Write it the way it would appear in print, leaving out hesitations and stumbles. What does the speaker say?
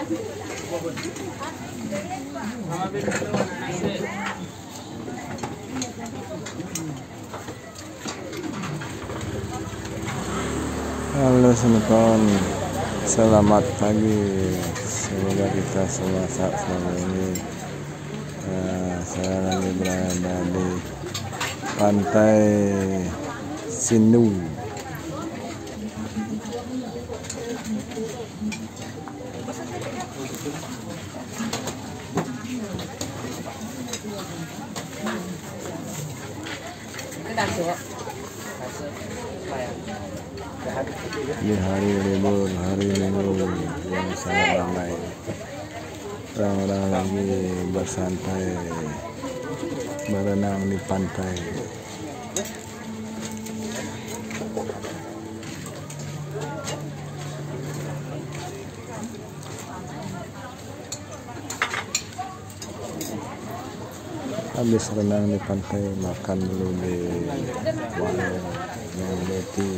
Halo teman-teman, selamat pagi. Semoga kita semua sehat selalu ini. Saya lagi berada di pantai Sinu. Di hari libur, hari Minggu yang sangat ramai. Orang-orang lagi bersantai, berenang di pantai. Habis renang di pantai, makan dulu di warung yang roti.